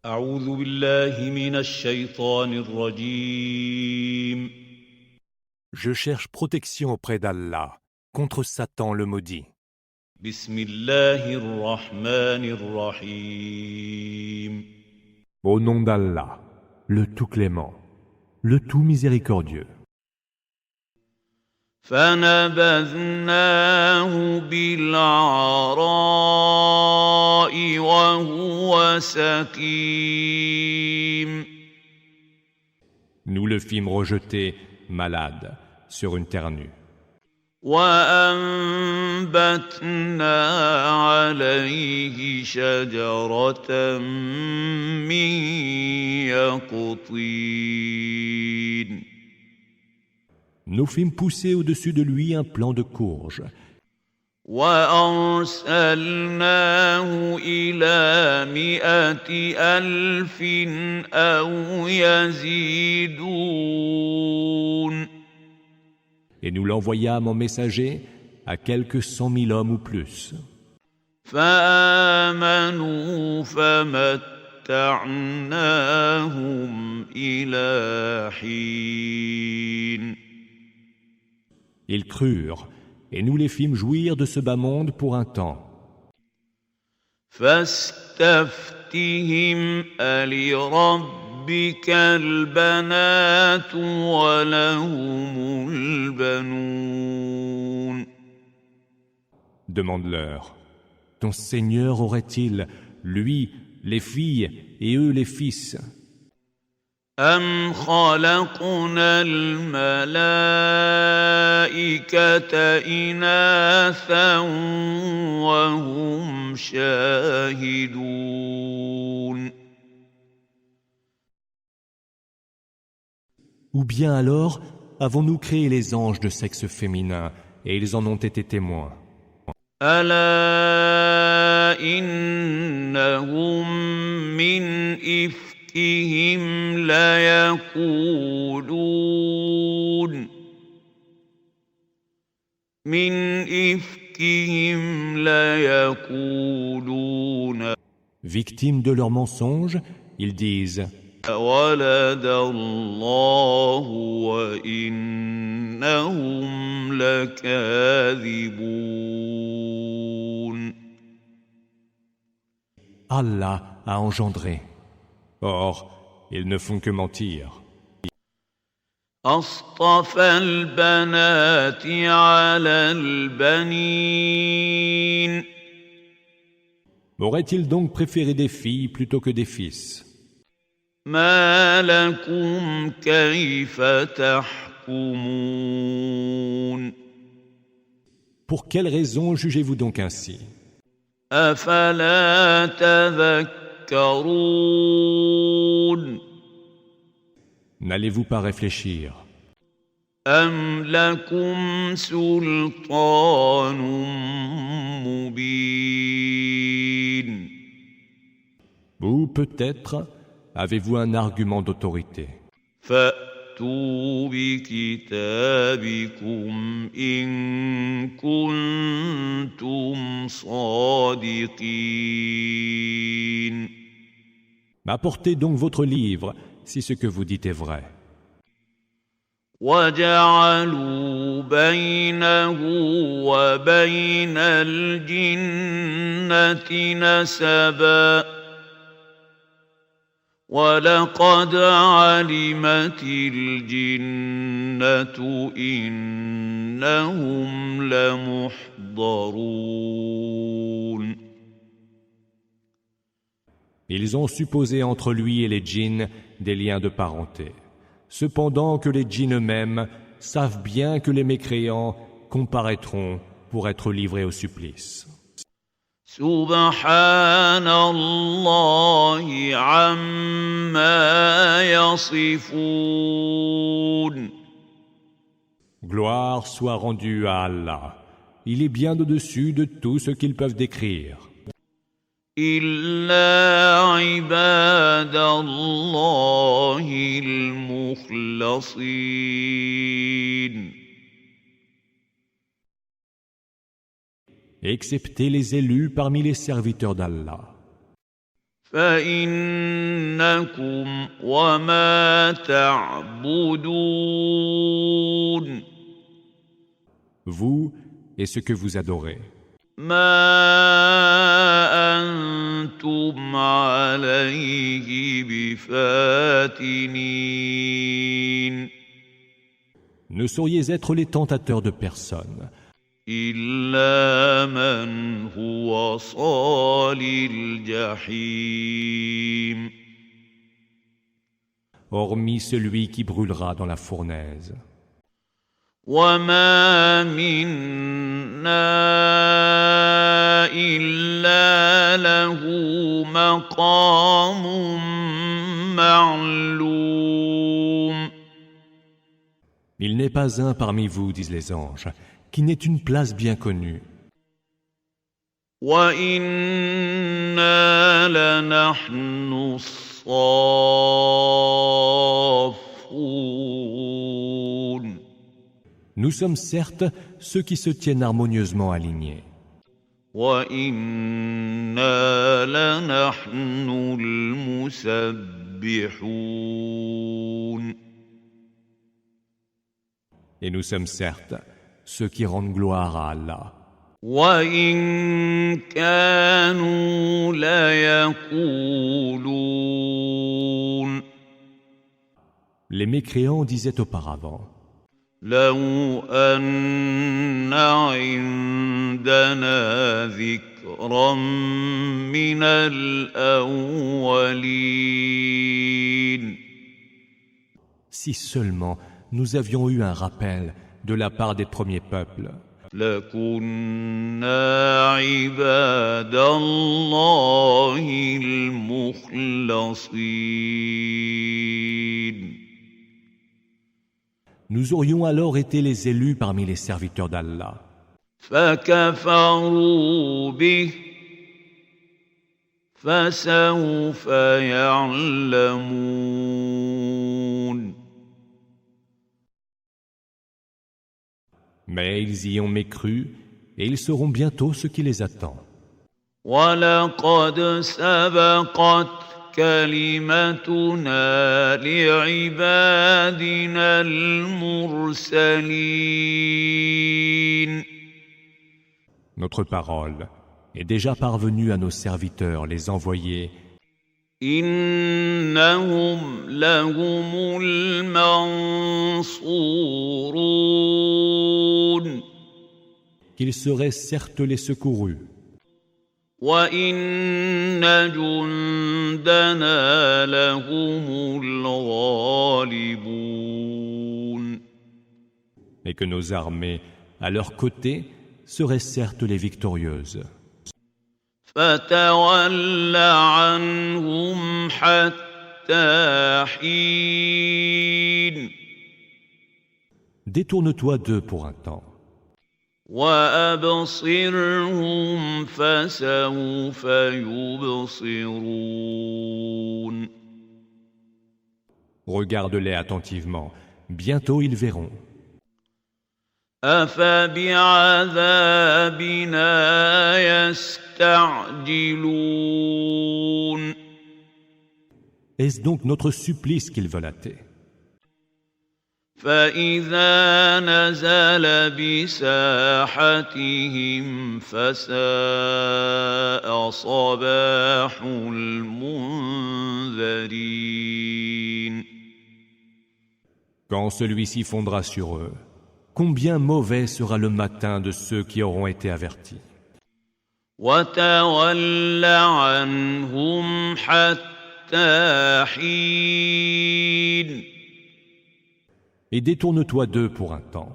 أعوذ بالله من الشيطان الرجيم. Je cherche protection auprès d'Allah contre Satan le maudit. بسم الله الرحمن الرحيم. Au nom d'Allah, le tout clément, le tout miséricordieux. فنبذناه بالعراء وهو سقيم. Nous le fîmes rejeter, malade, sur une terre nue. وأنبتنا عليه شجرة من يقطين. Nous fîmes pousser au-dessus de lui un plant de courge. وأرسلناه إلى 100,000 أو يزيدون. Et nous l'envoyâmes en messager à quelques 100 000 hommes ou plus. فآمنوا فمتعناهم إلى حين. Ils crurent, et nous les fîmes jouir de ce bas monde pour un temps. فاستفتهم ألربك البنات ولهم البنون. Demande-leur, ton Seigneur aurait-il, lui, les filles, et eux les fils? أم خلقنا الملائكة إناثا وهم شاهدون. Ou bien alors, avons-nous créé les anges de sexe féminin, et ils en ont été témoins? ألا إنهم من إفكهم ليقولون. من إفكهم ليقولون. Victimes de leurs mensonges, ils disent ولد الله وإنهم لكاذبون. Allah a engendré. Or, ils ne font que mentir. أصطفى البنات على البنين. Aurait-il donc préféré des filles plutôt que des fils? ما لكم كيف تحكمون. Pour quelle raison jugez-vous donc ainsi? أفلا تذكرون. N'allez-vous pas réfléchir? أم لكم سلطان مبين. Ou peut-être avez-vous un argument d'autorité? فأتوا بكتابكم إن كنتم صادقين. Apportez donc votre livre, si ce que vous dites est vrai. وجعلوا بينه وبين الجنة نسبا ولقد علمت الجنة إنهم لمحضرون. Ils ont supposé entre lui et les djinns des liens de parenté. Cependant que les djinns eux-mêmes savent bien que les mécréants comparaîtront pour être livrés au supplice. سبحان الله عما يصفون. Gloire soit rendue à Allah. Il est bien au-dessus de tout ce qu'ils peuvent décrire. إلا عباد الله المخلصين. excepté les élus parmi les serviteurs d'Allah. فإنكم وما تعبدون Vous et ce que vous adorez. ما أنتم عليه بفاتنين Ne sauriez être les tentateurs de personne, إلا من هو صال الجحيم hormis celui qui brûlera dans la fournaise. وما منا إلا له مقام معلوم Il n'est pas un parmi vous, disent les anges, qui n'ait une place bien connue. وإنا لنحن الصافون Nous sommes certes ceux qui se tiennent harmonieusement alignés. وإنا لنحن المسبحون Et nous sommes certes ceux qui rendent gloire à Allah. وإن كانوا ليقولون Les mécréants disaient auparavant: لو أن عندنا ذكرا من الأولين si seulement nous avions eu un rappel de la part des premiers peuples, لكنا عباد الله المخلصين nous aurions alors été les élus parmi les serviteurs d'Allah. فكفروا به فسوف يعلمون Mais ils y ont mécru, et ils sauront bientôt ce qui les attend. ولقد سبقت كلمتنا لعبادنا المرسلين Notre parole est déjà parvenue à nos serviteurs, les envoyés, إنهم لهم المنصورون qu'ils seraient certes les secourus, وإن جندنا لهم الغالبون et que nos armées, à leur côté, seraient certes les victorieuses. فتول عنهم حتى حين Détourne-toi d'eux pour un temps, وأبصرهم فسوف يبصرون regarde-les attentivement, bientôt ils verront. أفبعذابنا يستعجلون Est-ce donc notre supplice qu'ils veulent hâter? فإذا نزل بساحتهم فساء صباح المنذرين Quand celui-ci fondra sur eux, combien mauvais sera le matin de ceux qui auront été avertis. وتول عنهم حتى حين Et détourne-toi d'eux pour un temps.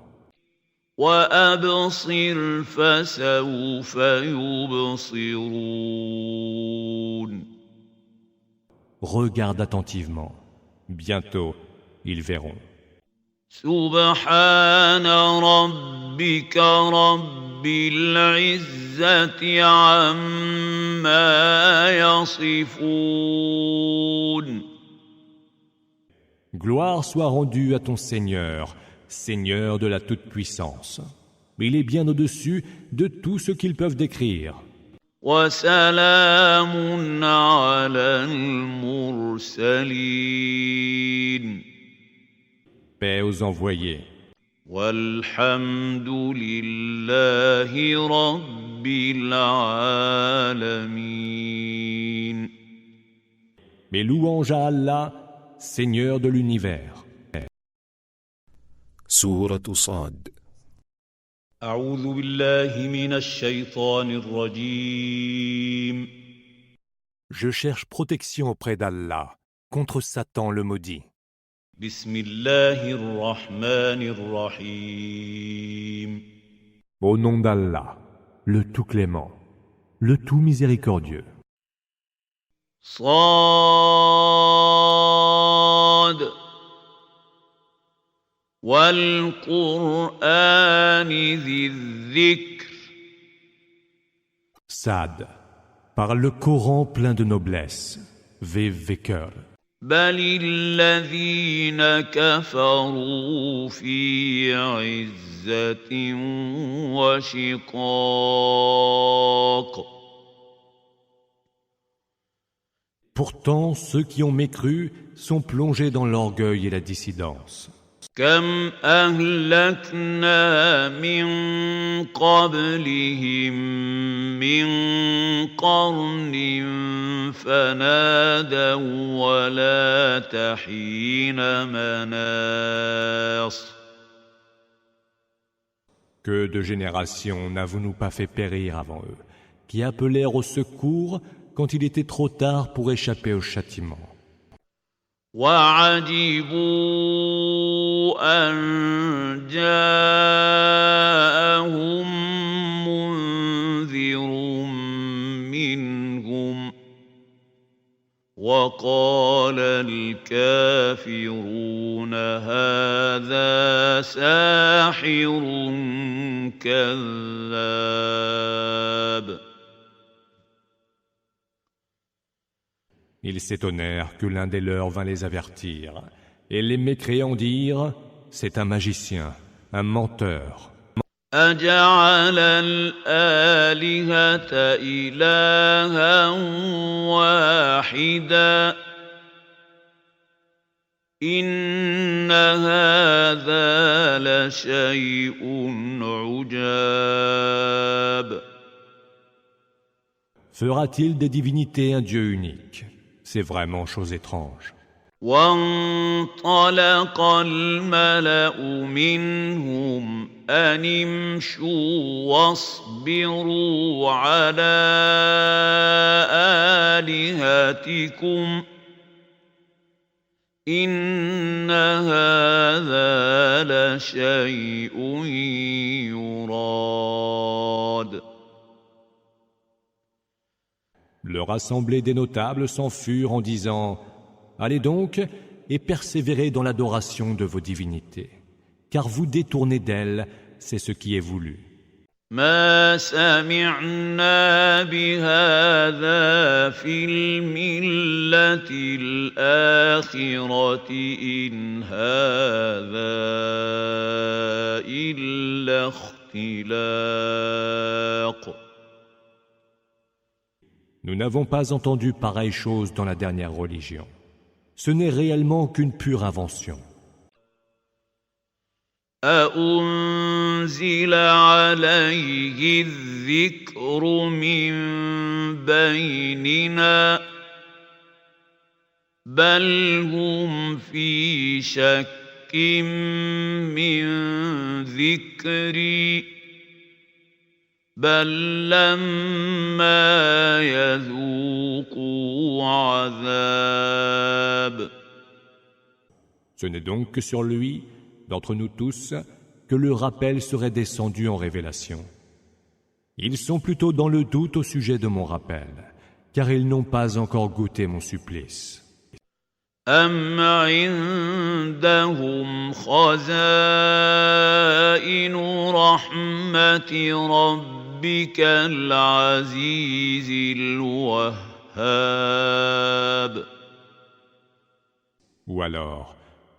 وأبصر فسوف يبصرون Regarde attentivement. Bientôt, ils verront. سبحان ربك رب العزة عما يصفون Gloire soit rendue à ton Seigneur, Seigneur de la toute-puissance. Il est bien au-dessus de tout ce qu'ils peuvent décrire. وسلام على المرسلين Paix aux envoyés. والحمد لله رب العالمين. Mais louange à Allah, Seigneur de l'univers. سورة صاد. أعوذ بالله من الشيطان الرجيم. Je cherche protection auprès d'Allah contre Satan le maudit. بسم الله الرحمن الرحيم. Au nom d'Allah, le tout clément, le tout miséricordieux. صاد والقرآن ذي الذكر. Sad, par le Coran plein de noblesse, vive cœur. بل الذين كفروا في عزة وشقاق. Pourtant, ceux qui ont mécru sont plongés dans l'orgueil et la dissidence. كم أهلكنا من قبلهم من قرن فنادوا ولا تحين مناص. Que de générations n'avons-nous pas fait périr avant eux, qui appelèrent au secours quand il était trop tard pour échapper au châtiment. وعجبوا أن جاءهم منذر منهم وقال الكافرون هذا ساحر كذاب. Ils s'étonnèrent que l'un des leurs vint les avertir, et les mécréants dirent « C'est un magicien, un menteur. » أجعل الآلهة إلها واحدا إن هذا لشيء عجاب. Fera-t-il des divinités un Dieu unique? C'est vraiment chose étrange. وانطلق الملأ منهم أن امشوا واصبروا على آلهتكم إن هذا لشيء يراد. Leur assemblée des notables s'en furent en disant « Allez donc et persévérez dans l'adoration de vos divinités, car vous détournez d'elles, c'est ce qui est voulu. » ما سمعنا بهذا في الملة الآخرة إن هذا إلا اختلاق. Nous n'avons pas entendu pareille chose dans la dernière religion. Ce n'est réellement qu'une pure invention. أأنزل عليه الذكر من بيننا بل هم في شك من ذكري بل لما يذوقوا عذاب. Ce n'est donc que sur lui, d'entre nous tous, que le rappel serait descendu en révélation. Ils sont plutôt dans le doute au sujet de mon rappel, car ils n'ont pas encore goûté mon supplice. أم عندهم خزائن رحمة ربك العزيز الوهاب. Ou alors,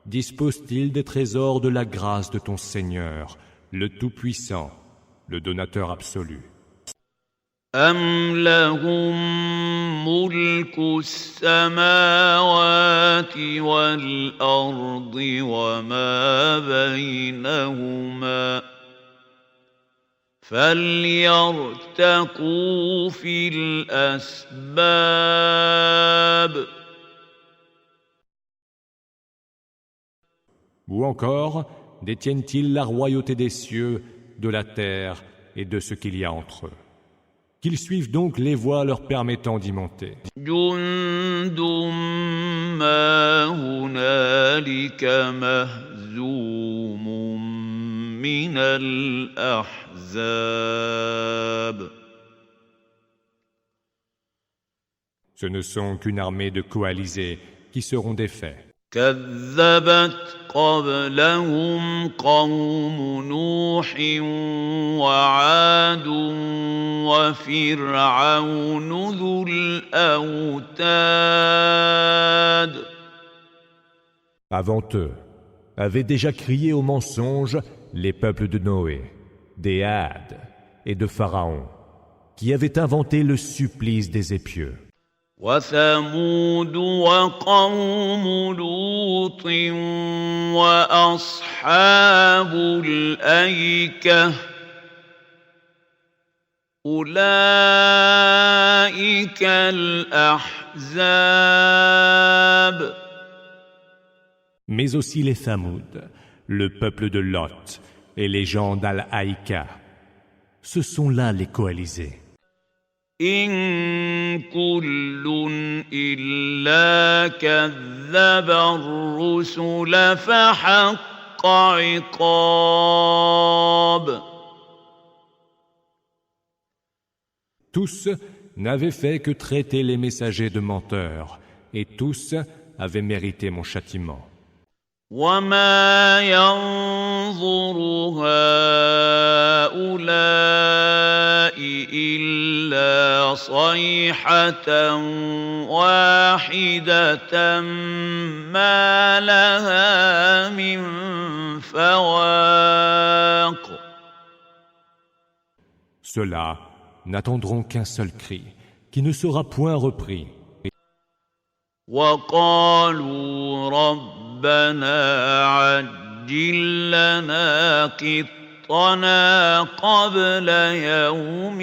dispose-t-il des trésors de la grâce de ton Seigneur, le Tout-Puissant, le donateur absolu? أَمْ لَهُم مُّلْكُ السَّمَاوَاتِ وَالْأَرْضِ وَمَا بَيْنَهُمَا ۖ فَلْيَرْتَقُوا فِي الْأَسْبَابِ. Ou encore, détiennent-ils la royauté des cieux, de la terre et de ce qu'il y a entre eux? Qu'ils suivent donc les voies leur permettant d'y monter. جُندٌ مَّا هُنَالِكَ مَهْزُومٌ مِّنَ الْأَحْزَابِ. Ce ne sont qu'une armée de coalisés qui seront défaits. كذبت قبلهم قوم نوح وعاد وفرعون ذو الأوتاد. Avant eux, avaient déjà crié au mensonge les peuples de Noé, des Hades et de Pharaon, qui avaient inventé le supplice des épieux. وثمود وقوم لوط وأصحاب الأيكة أولئك الأحزاب. Mais aussi les Thamoud, le peuple de Lot et les gens d'Al-Haïka. Ce sont là les coalisés. إن كل إلا كذب الرسل فحق عقاب. Tous n'avaient fait que traiter les messagers de menteurs, et tous avaient mérité mon châtiment. وما ينظر هؤلاء إلا صيحة واحدة ما لها من فواق. Ceux-là n'attendront qu'un seul cri, qui ne sera point repris. وقالوا ربنا عجل لنا قطنا قبل يوم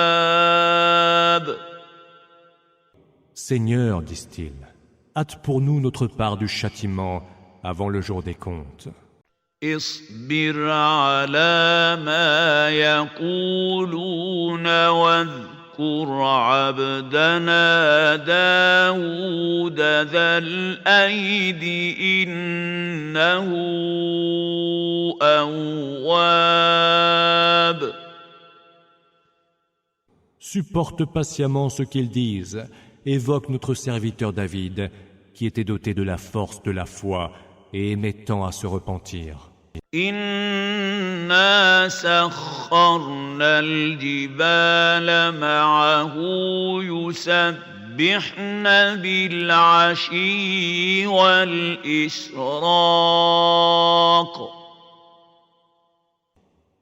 الحساب. Seigneur, disent-ils, hâte pour nous notre part du châtiment avant le jour des comptes. اصبر على ما يقولون واذكر عبدنا داود ذا الأيد إنه أواب. Supporte patiemment ce qu'ils disent, évoque notre serviteur David, qui était doté de la force de la foi et aimait tant à se repentir. إنا سخرنا الجبال معه يسبحن بالعشي والإشراق.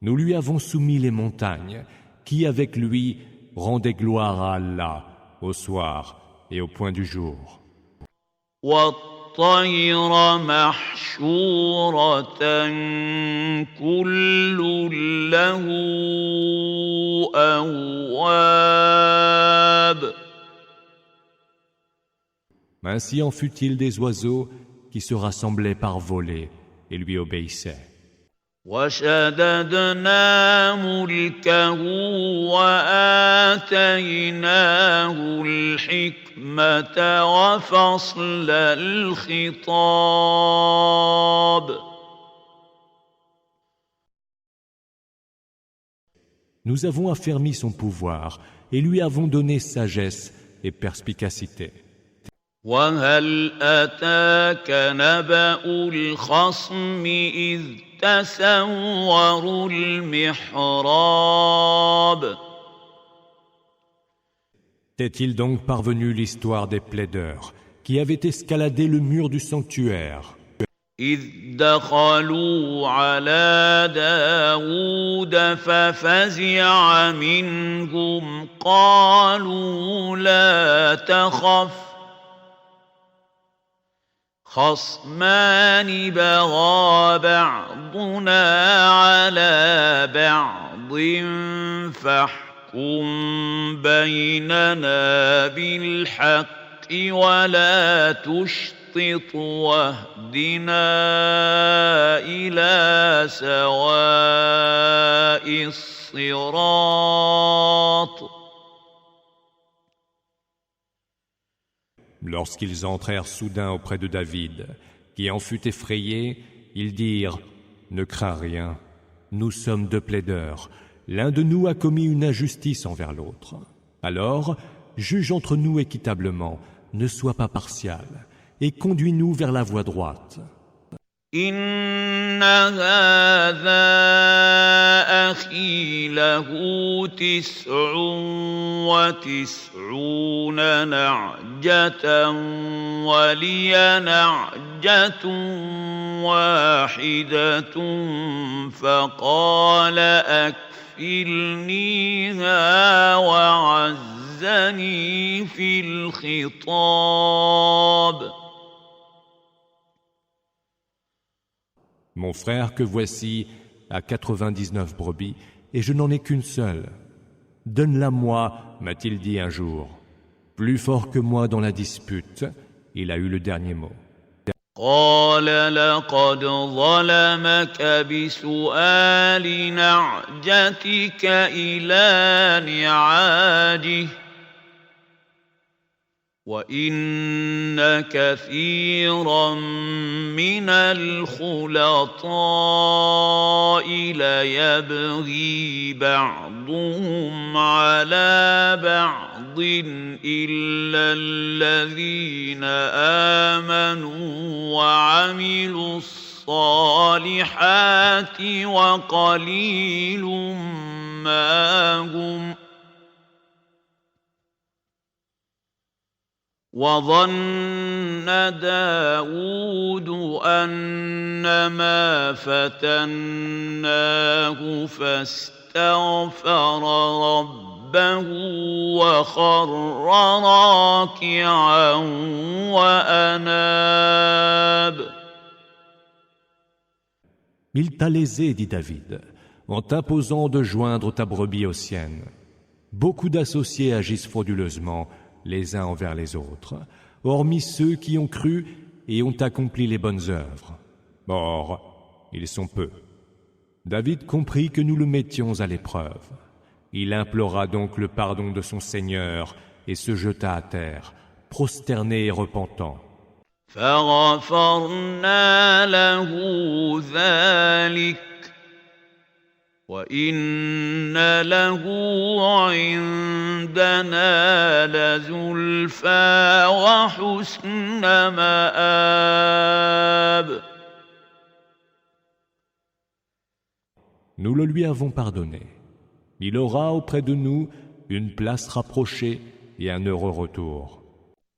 Nous lui avons soumis les montagnes, qui avec lui rendaient gloire à Allah au soir et au point du jour. والطير محشورة كل له أواب. Ainsi en fut-il des oiseaux qui se rassemblaient par volées et lui obéissaient. وشددنا ملكه وآتيناه الحكمة وفصل الخطاب. Nous avons affermi son pouvoir et lui avons donné sagesse et perspicacité. وهل أتاك نبأ الخصم إذ تسوروا المحراب. T'est-il donc parvenu l'histoire des plaideurs qui avaient escaladé le mur du sanctuaire? إذ دخلوا على داود ففزع منهم قالوا لا تخف خصمان بغى بعضنا على بعض فاحكم بيننا بالحق ولا تشطط واهدنا إلى سواء الصراط. Lorsqu'ils entrèrent soudain auprès de David, qui en fut effrayé, ils dirent « Ne crains rien, nous sommes deux plaideurs, l'un de nous a commis une injustice envers l'autre. Alors, juge entre nous équitablement, ne sois pas partial, et conduis-nous vers la voie droite. » إن هذا أخي له 99 نعجة ولي نعجة واحدة فقال أكفلنيها وعزني في الخطاب. Mon frère que voici a 99 brebis, et je n'en ai qu'une seule. Donne-la-moi, m'a-t-il dit un jour. Plus fort que moi dans la dispute, il a eu le dernier mot. قال لقد ظلمك بسؤال نعجتك إلى نعاجه وإن كثيرا من الخلطاء ليبغي بعضهم على بعض إلا الذين آمنوا وعملوا الصالحات وقليل ما هم. وظن داود أنما فتناه فاستغفر ربه وخر راكعا وأناب. Il t'a lésé, dit David, en t'imposant de joindre ta brebis aux siennes. Beaucoup d'associés agissent frauduleusement les uns envers les autres, hormis ceux qui ont cru et ont accompli les bonnes œuvres. Or, ils sont peu. David comprit que nous le mettions à l'épreuve. Il implora donc le pardon de son Seigneur et se jeta à terre, prosterné et repentant. فغفرنا له ذلك وإن له عندنا لزلفى وحسن مآب. Nous le lui avons pardonné. Il aura auprès de nous une place rapprochée et un heureux retour.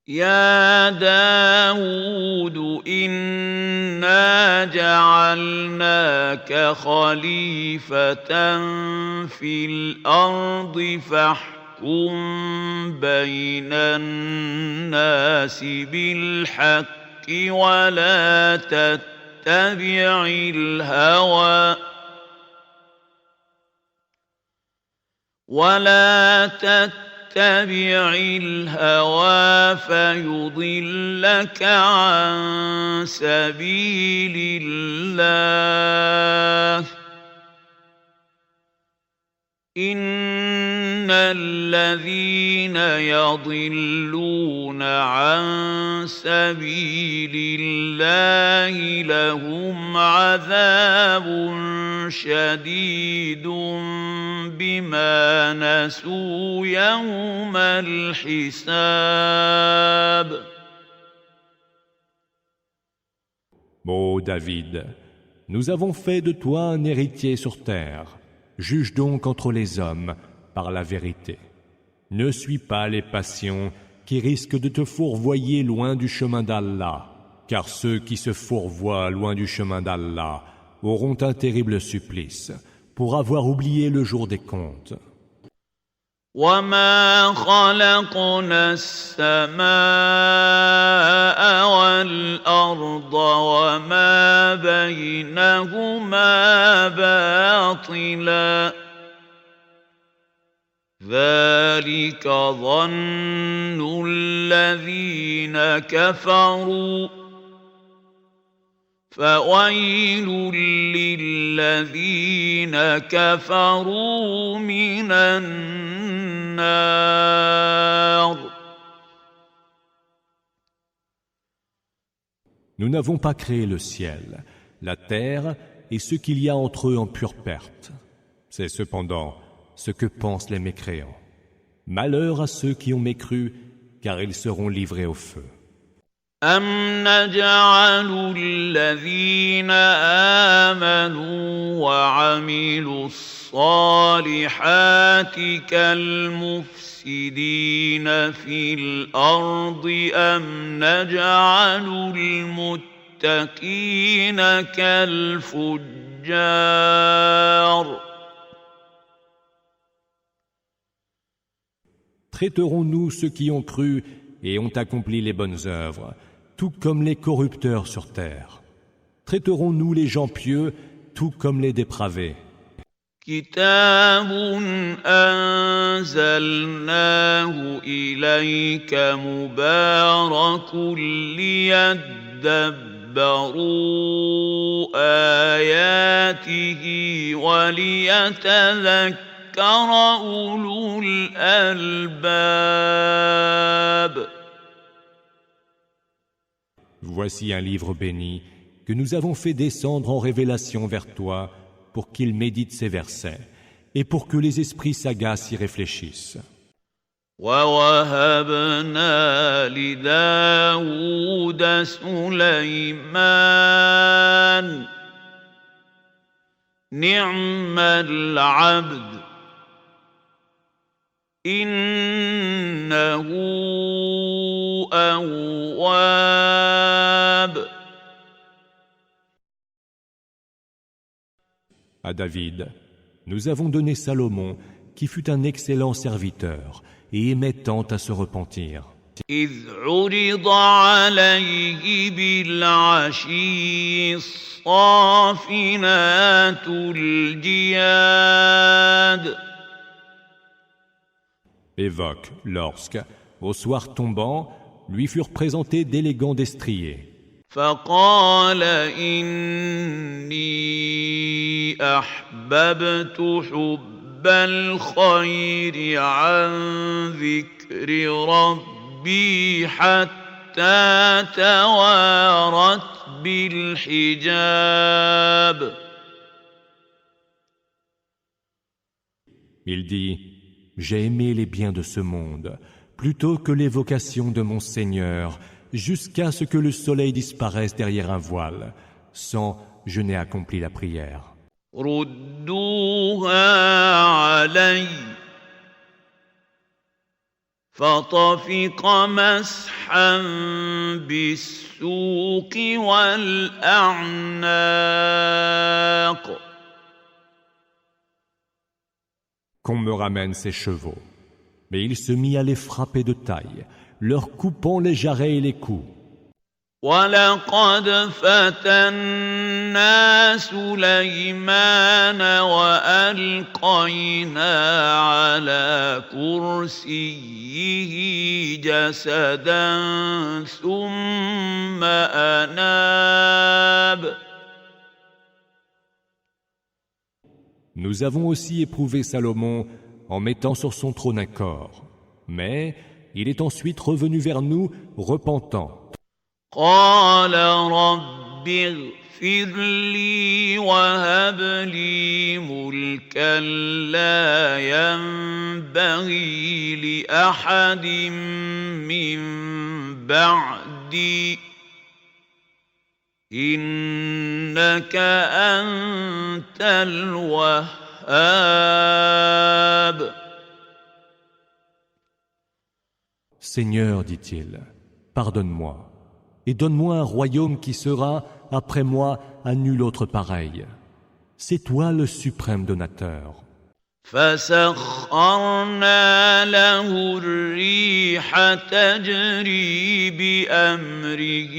يا داود إنا جعلناك خليفة في الأرض فاحكم بين الناس بالحق ولا تتبع الهوى فيضلك عن سبيل الله. إن الذين يضلون عن سبيل الله لهم عذاب شديد بما نسوا يوم الحساب. Ô David, nous avons fait de toi un héritier sur terre. Juge donc entre les hommes par la vérité. Ne suis pas les passions qui risquent de te fourvoyer loin du chemin d'Allah. car ceux qui se fourvoient loin du chemin d'Allah auront un terrible supplice pour avoir oublié le jour des comptes. وما خلقنا السماء والأرض وما بينهما باطلا ذلك ظن الذين كفروا فويل للذين كفروا من النار. Nous n'avons pas créé le ciel, la terre et ce qu'il y a entre eux en pure perte. C'est cependant ce que pensent les mécréants. Malheur à ceux qui ont mécru, car ils seront livrés au feu. أَمْ نَجْعَلُ الَّذِينَ آمَنُوا وَعَمِلُوا الصَّالِحَاتِ كَالْمُفْسِدِينَ فِي الْأَرْضِ أَمْ نَجْعَلُ الْمُتَّقِينَ كَالْفُجَّارِ. Traiterons-nous ceux qui ont cru et ont accompli les bonnes œuvres, tout comme les corrupteurs sur terre? Traiterons-nous les gens pieux, tout comme les dépravés? كتاب أنزلناه إليك مبارك ليدبروا آياته وليتذكر أولو الألباب. Voici un livre béni que nous avons fait descendre en révélation vers toi pour qu'il médite ces versets et pour que les esprits sagaces y réfléchissent. وَوَهَبْنَا لِدَاوُودَ سُلَيْمَانَ نِعْمَ الْعَبْدُ إِنَّهُ أَوَّابٌ. À David, nous avons donné Salomon, qui fut un excellent serviteur et aimait tant à se repentir. إِذْ عُرِضَ عَلَيْهِ بِالْعَشِيِّ الصَّافِنَاتُ الْجِيَادُ. Évoque lorsque, au soir tombant, lui furent présentés d'élégants destriers. فقال إني أحببت حب الخير عن ذكر ربي حتى توارت بالحجاب. Il dit, j'ai aimé les biens de ce monde, plutôt que l'évocation de mon Seigneur, jusqu'à ce que le soleil disparaisse derrière un voile, sans je n'ai accompli la prière. ردوها علي فطفق مسحا بالسوق والأعناق. Qu'on me ramène ces chevaux. Mais il se mit à les frapper de taille, leur coupant les jarrets et les coups. وَلَقَدْ فَتَنَّا سُلَيْمَانَ وَأَلْقَيْنَا عَلَى كُرْسِيِّهِ جَسَدًا ثُمَّ أَنَابَ. Nous avons aussi éprouvé Salomon en mettant sur son trône un corps, mais il est ensuite revenu vers nous repentant. قال رب اغفر لي وهب لي ملكا لا ينبغي لأحد من بعدي إنك أنت الوهاب. Seigneur, dit-il, pardonne-moi et donne-moi un royaume qui sera, après moi, à nul autre pareil. C'est toi le suprême donateur. فسخرنا له الريح تجري بأمره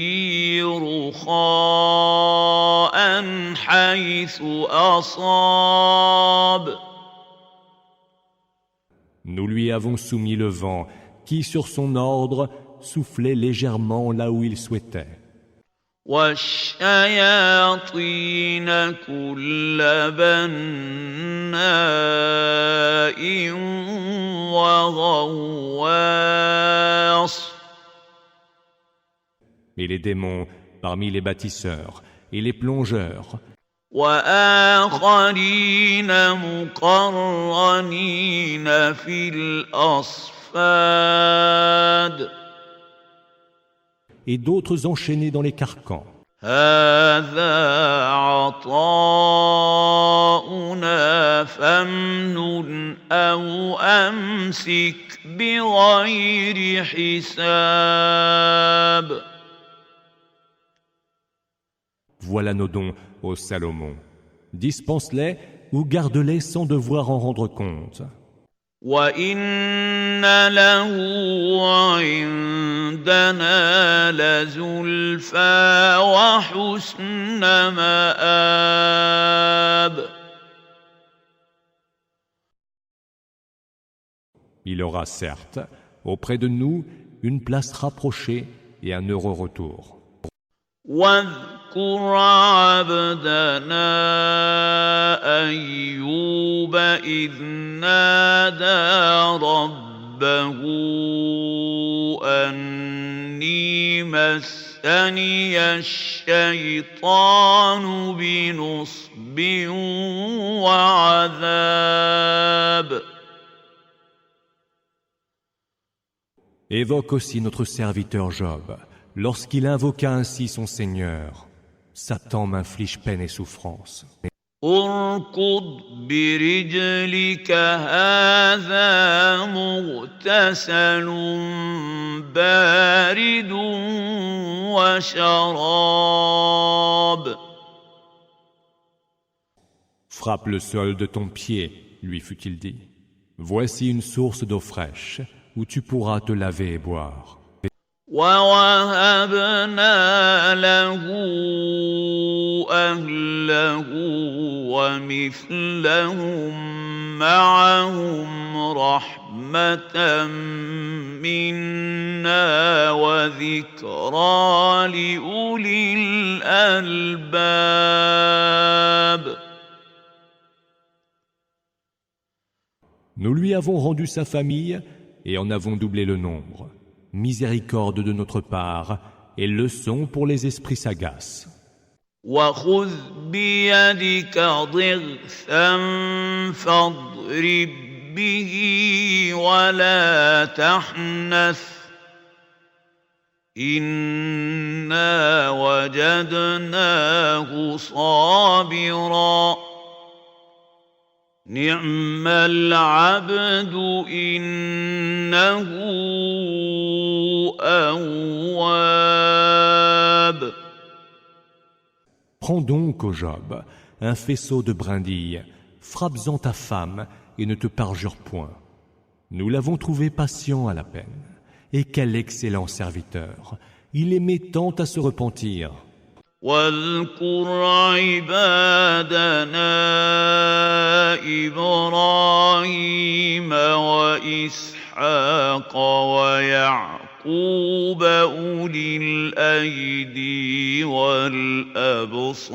رخاء حيث أصاب Nous lui avons soumis le vent, qui, sur son ordre, soufflait légèrement là où il souhaitait. والشياطين كل بناء وغواص Et les démons, parmi les bâtisseurs et les plongeurs, وآخرين مقرنين في الأصفاد et d'autres enchaînés dans les carcans. هذا عطاؤنا فامنن أو أمسك بغير حساب Voilà nos dons, ô Salomon. Dispense-les ou garde-les sans devoir en rendre compte. وإن له عندنا لزلفى وحسن مآب Il aura certes, auprès de nous, une place rapprochée et un heureux retour. واذكر عبدنا أيوب إذ نادى ربه أني مسني الشيطان بنصب وعذاب Évoque aussi notre serviteur Job, lorsqu'il invoqua ainsi son Seigneur. Satan m'inflige peine et souffrance. اركض برجلك هذا مغتسل بارد وشراب Frappe le sol de ton pied, lui fut-il dit. Voici une source d'eau fraîche, où tu pourras te laver et boire. ووهبنا له أهله ومثلهم معهم رحمة منا وذكرى لأولي الألباب Nous lui avons rendu sa famille et en avons doublé le nombre. Miséricorde de notre part et leçon pour les esprits sagaces. وخذ بيدك ضغثا فاضرب به ولا تحنث إنا وجدناه صابرا نعم العبد إنه أواب Prends donc, ô Job, un faisceau de brindilles, frappe-en ta femme et ne te parjure point. Nous l'avons trouvé patient à la peine. Et quel excellent serviteur! Il aimait tant à se repentir. واذكر عبادنا إبراهيم وإسحاق ويعقوب أولي الأيدي والأبصار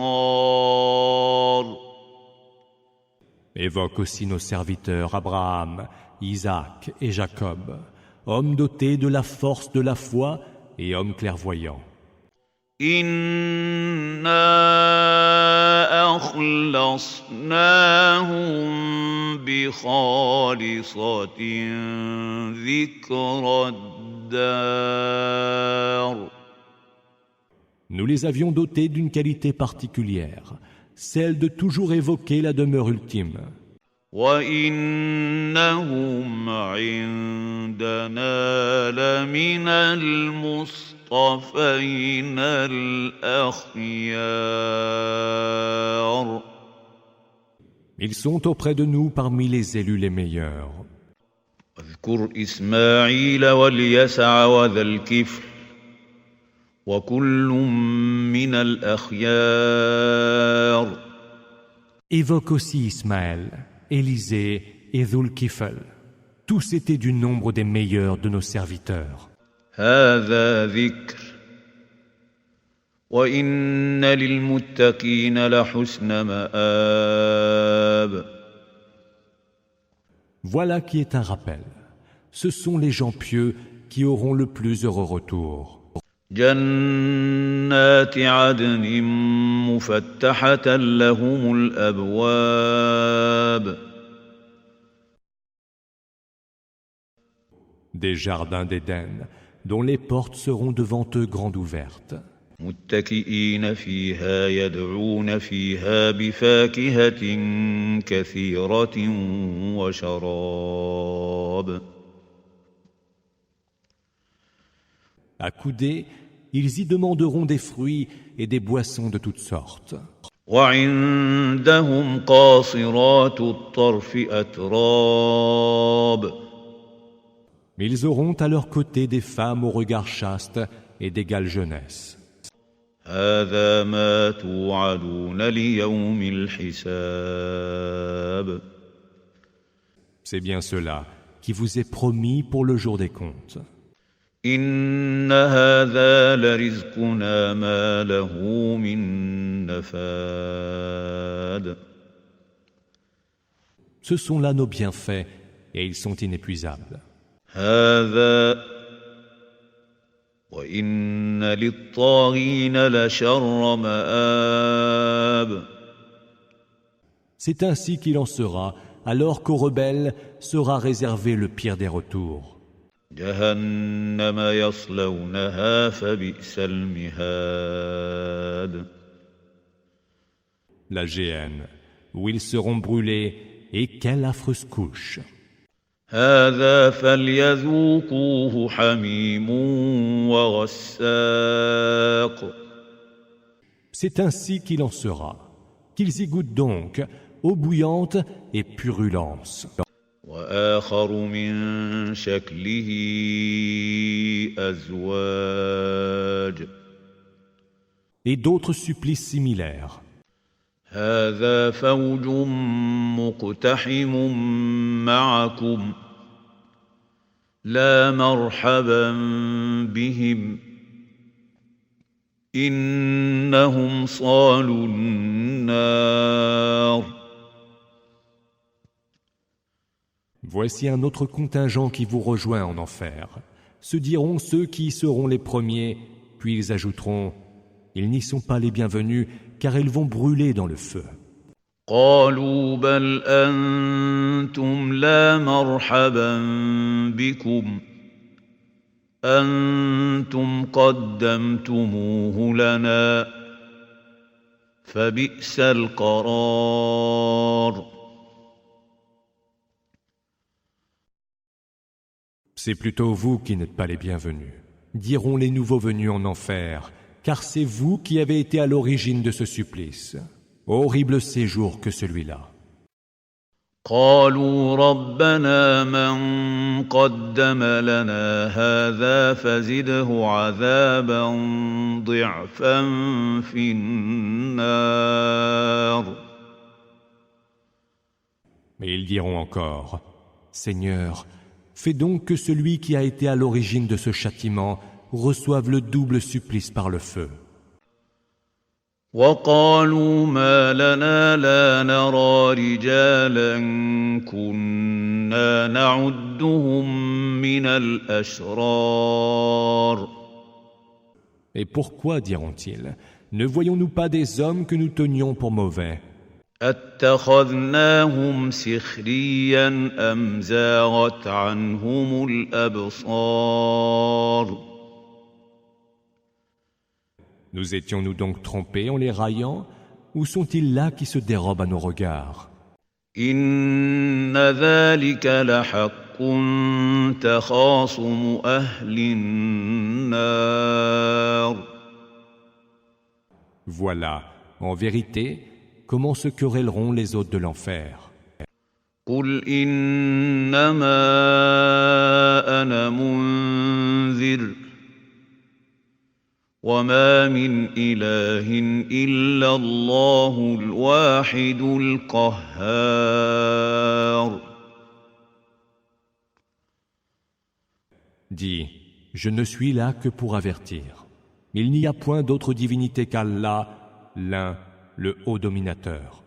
Évoque aussi nos serviteurs Abraham, Isaac et Jacob, hommes dotés de la force de la foi et hommes clairvoyants. إنا أخلصناهم بخالصة ذكر الدار Nous les avions dotés d'une qualité particulière, celle de toujours évoquer la demeure ultime. وإنهم عندنا لمن المصطفين اصطفينا الأخيار Ils sont auprès de nous parmi les élus les meilleurs. واذكر إسماعيل واليسع وذا الكفل وكل من الأخيار Évoque aussi Ismaël, Élisée et Dhul-Kifl. Tous étaient du nombre des meilleurs de nos serviteurs. هذا ذكر وإن للمتقين لحسن مآب Voilà qui est un rappel. Ce sont les gens pieux qui auront le plus heureux retour. جنات عدن مفتحة لهم الأبواب Des jardins d'Éden, dont les portes seront devant eux grandes ouvertes. متكئين فيها يدعون فيها بفاكهة كثيرة وشراب Accoudés, ils y demanderont des fruits et des boissons de toutes sortes. وعندهم قاصرات الطرف أتراب Mais ils auront à leur côté des femmes au regard chaste et d'égale jeunesse. هذا ما توعدون ليوم الحساب C'est bien cela qui vous est promis pour le jour des comptes. إن هذا لرزقنا ما له من نفاد Ce sont là nos bienfaits et ils sont inépuisables. هذا وإن للطاغين لشر مآب C'est ainsi qu'il en sera, alors qu'aux rebelles sera réservé le pire des retours. جهنم يصلونها فبئس المهاد La géhenne, où ils seront brûlés, et quelle affreuse couche! هذا فليذوقوه حميم وغساق C'est ainsi qu'il en sera. Qu'ils y goûtent donc, eau bouillante et purulence. وآخر من شكله أزواج Et d'autres supplices similaires. هذا فوج مقتحم معكم لا مرحبا بهم إنهم صالوا النار Voici un autre contingent qui vous rejoint en enfer. Se diront ceux qui y seront les premiers, puis ils ajouteront « Ils n'y sont pas les bienvenus, car ils vont brûler dans le feu. » قالوا بل أنتم لا مرحبا بكم أنتم قدمتموه لنا فبئس القرار C'est plutôt vous qui n'êtes pas les bienvenus, diront les nouveaux venus en enfer, car c'est vous qui avez été à l'origine de ce supplice. Horrible séjour que celui-là. قالوا ربنا من قدم لنا هذا فزده عذابا ضعفا في النار Mais ils diront encore, Seigneur, fais donc que celui qui a été à l'origine de ce châtiment reçoive le double supplice par le feu. وقالوا ما لنا لا نرى رجالا كنا نعدهم من الأشرار Et pourquoi, diront-ils, ne voyons-nous pas des hommes que nous tenions pour mauvais? أتخذناهم سخريا أم زاغت عنهم الأبصار Nous étions-nous donc trompés en les raillant, ou sont-ils là qui se dérobent à nos regards? إن ذلك لحق كنت خاصم أهل النار. Voilà, en vérité, comment se querelleront les hôtes de l'enfer. قل إنما أنا منذر وما من إله إلا الله الواحد القهار. Dis, je ne suis là que pour avertir. Il n'y a point d'autre divinité qu'Allah, l'un, le haut dominateur.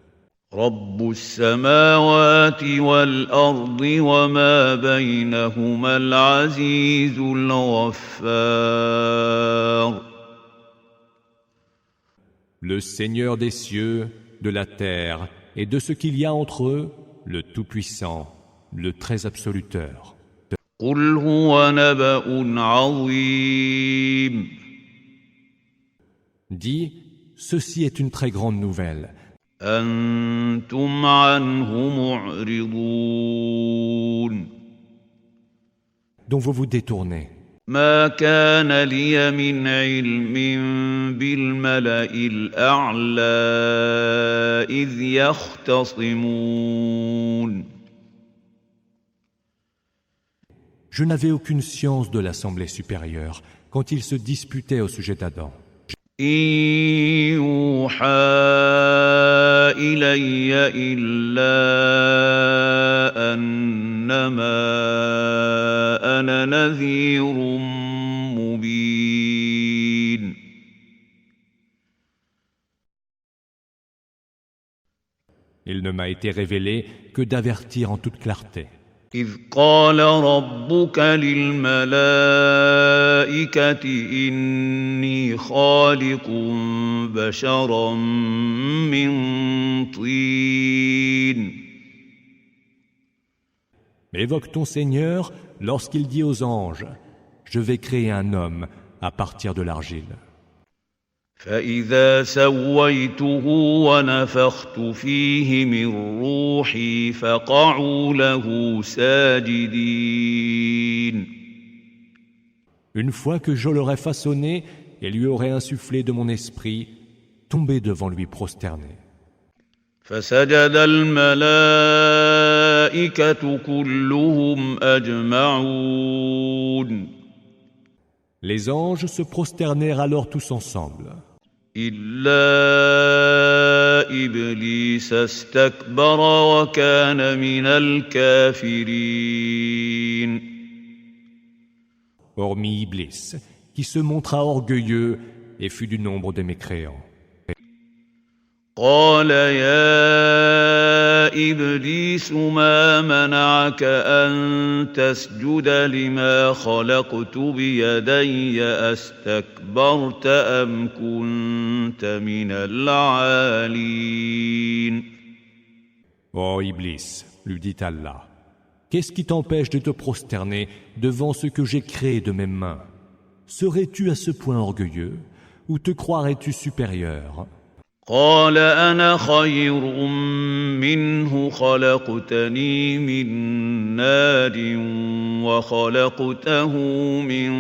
رب السماوات والأرض وما بينهما العزيز الغفار. Le Seigneur des cieux, de la terre et de ce qu'il y a entre eux, le Tout-Puissant, le Très Absoluteur. قل هو نبأ عظيم. Dis, ceci est une très grande nouvelle. أنتم عنه معرضون. Dont vous vous détournez. ما كان لي من علم بالملأ الأعلى إذ يختصمون. Je n'avais aucune science de l'Assemblée supérieure quand ils se disputaient au sujet d'Adam. إن يوحى إلي إلا أنما أنا نذير مبين. Il ne m'a été révélé que d'avertir en toute clarté. إذ قال ربك للملائكة إني خالق بشرا من طين. Évoque ton Seigneur lorsqu'il dit aux anges, je vais créer un homme à partir de l'argile. فإذا سويته ونفخت فيه من روحي فقعوا له ساجدين. Une fois que je l'aurais façonné et lui aurais insufflé de mon esprit, tombez devant lui prosternés. فسجد الملائكة كلهم أجمعون. Les anges se prosternèrent alors tous ensemble. إلا إبليس استكبر وكان من الكافرين. Hormis Iblis, qui se montra orgueilleux et fut du nombre des mécréants. قال يا إبليس ما منعك أن تسجد لما خلقت بيدي أستكبرت أم كنت من العالين. Ô Iblis, lui dit Allah, qu'est-ce qui t'empêche de te prosterner devant ce que j'ai créé de mes mains? Serais-tu à ce point orgueilleux ou te croirais-tu supérieur? قال أنا خير منه خلقتني من نار وخلقته من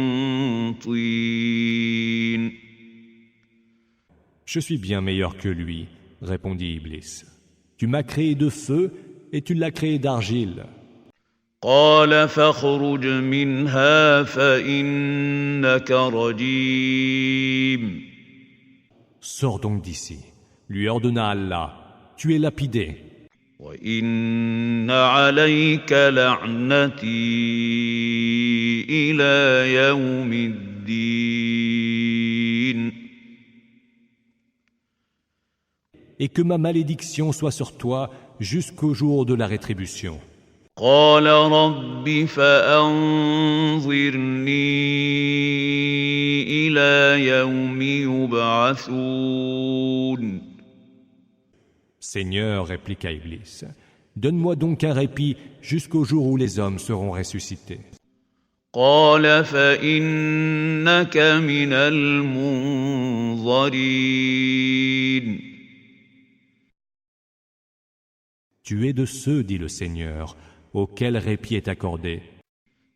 طين. Je suis bien meilleur que lui, répondit Iblis. Tu m'as créé de feu et tu l'as créé d'argile. قال فاخرج منها فإنك رجيم. Sors donc d'ici, lui ordonna Allah, tu es lapidé. وإن عليك لعنتي إلى يوم الدين. Et que ma malédiction soit sur toi jusqu'au jour de la rétribution. قال رب فأنظرني إلى يوم يبعثون. Seigneur, répliqua Iblis, donne-moi donc un répit jusqu'au jour où les hommes seront ressuscités. قال فإنك من المنظرين. Tu es de ceux, dit le Seigneur, auquel répit est accordé,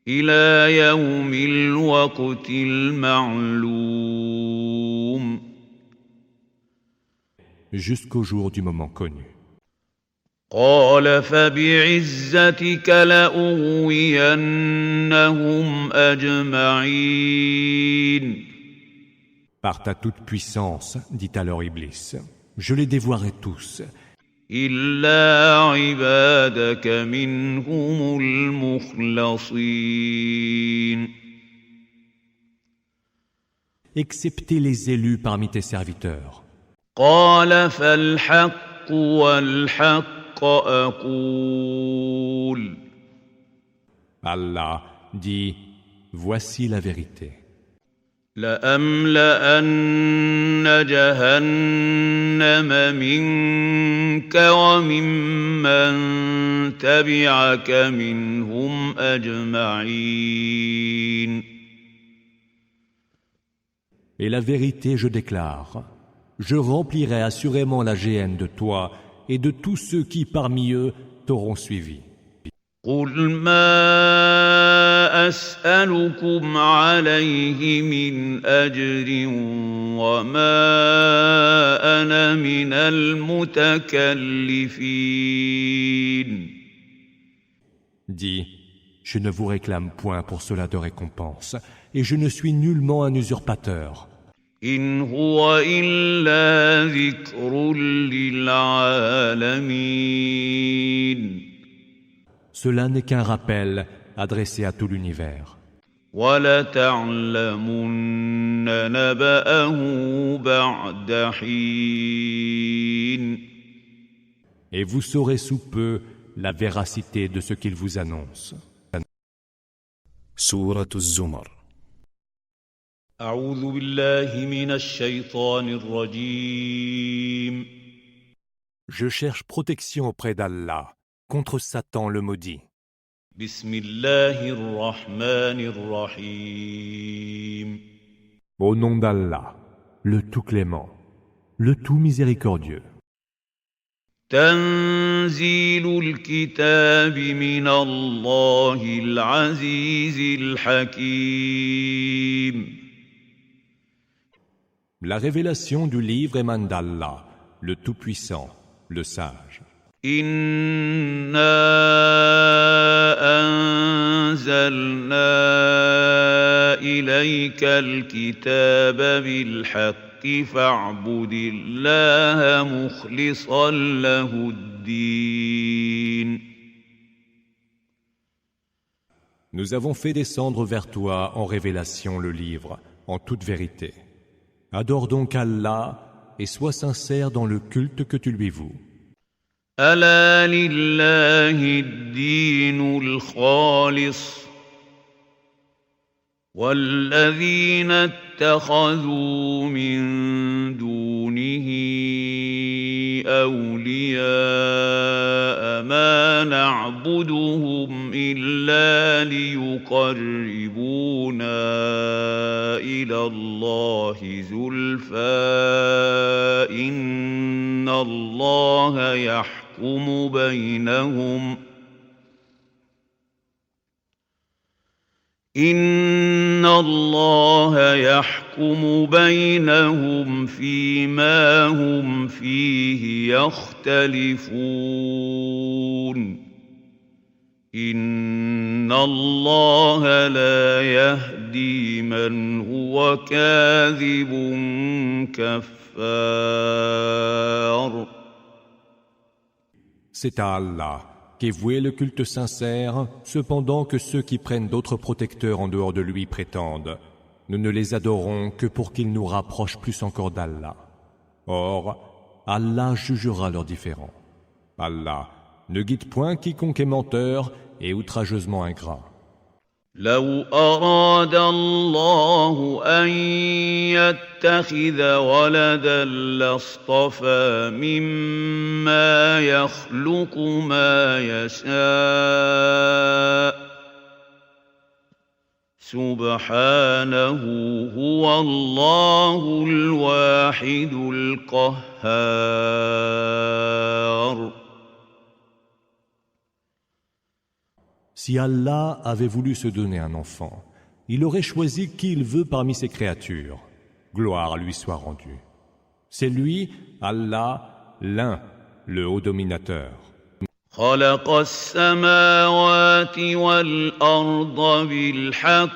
إلى يوم الوقت المعلوم jusqu'au jour du moment connu. قال فبعزتك لأغوينهم أجمعين Par ta toute-puissance, dit alors Iblis, je les dévoilerai tous, إلا عبادك منهم المخلصين excepté les élus parmi tes serviteurs. قال فالحق والحق أقول Allah dit, voici la vérité. لأملأن جهنم منك وممن تبعك منهم أجمعين Et la vérité, je déclare, je remplirai assurément la géhenne de toi et de tous ceux qui parmi eux t'auront suivi. قل ما أسألكم عليه من أجر وما أنا من المتكلفين Dis, je ne vous réclame point pour cela de récompense, et je ne suis nullement un usurpateur. إن هو إلا ذكر للعالمين Cela n'est qu'un rappel adressé à tout l'univers. وَلَتَعْلَمُنَّ نَبَأَهُ بَعْدَ حِينٍ Et vous saurez sous peu la véracité de ce qu'il vous annonce. Sourate Az-Zumar. أعوذ بالله من الشيطان الرجيم Je cherche protection auprès d'Allah contre Satan le maudit. بسم الله الرحمن الرحيم Au nom d'Allah, le tout clément, le tout miséricordieux. تنزيل الكتاب من الله العزيز الحكيم La révélation du livre émane d'Allah, le Tout-Puissant, le Sage. إنا أنزلنا إليك الكتاب بالحق فاعبد الله مخلصا له الدين Nous avons fait descendre vers toi en révélation le livre, en toute vérité. Adore donc Allah et sois sincère dans le culte que tu lui voues. ألا لله الدين الخالص والذين اتخذوا من دونه أولياء ما نعبدهم إلا ليقربونا إلى الله زلفى إن الله يحكم بينهم إن الله يحكم بينهم فيما هم فيه يختلفون إن الله لا يهدي من هو كاذب كفار C'est à Allah qu'est voué le culte sincère, cependant que ceux qui prennent d'autres protecteurs en dehors de lui prétendent « Nous ne les adorons que pour qu'ils nous rapprochent plus encore d'Allah. » Or, Allah jugera leurs différends. Allah ne guide point quiconque est menteur et outrageusement ingrat. لو أراد الله أن يتخذ ولدا لاصطفى مما يخلق ما يشاء سبحانه هو الله الواحد القهار Si Allah avait voulu se donner un enfant, il aurait choisi qui il veut parmi ses créatures. Gloire lui soit rendue. C'est lui, Allah, l'un, le haut dominateur. خلق السماوات والأرض بالحق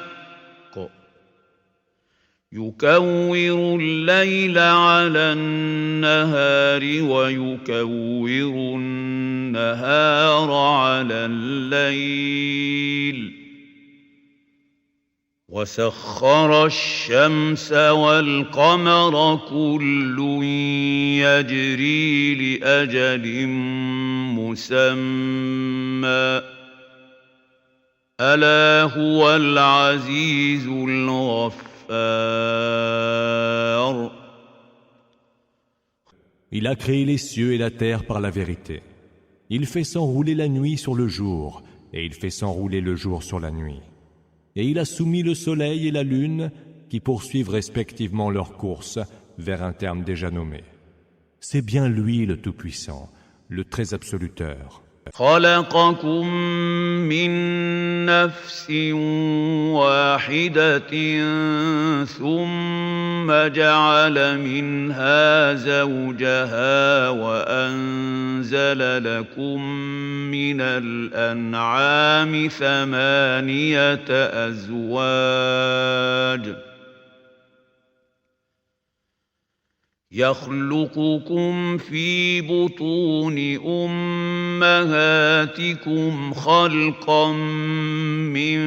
يكور الليل على النهار ويكور النهار على الليل وسخر الشمس والقمر كل يجري لأجل مسمى ألا هو العزيز الغفار. Il a créé les cieux et la terre par la vérité. Il fait s'enrouler la nuit sur le jour et il fait s'enrouler le jour sur la nuit. Et il a soumis le soleil et la lune qui poursuivent respectivement leur course vers un terme déjà nommé. C'est bien lui le Tout-Puissant, le Très Absoluteur. خلقكم من نفس واحدة ثم جعل منها زوجها وأنزل لكم من الأنعام 8 أزواج يخلقكم في بطون أمهاتكم خلقا من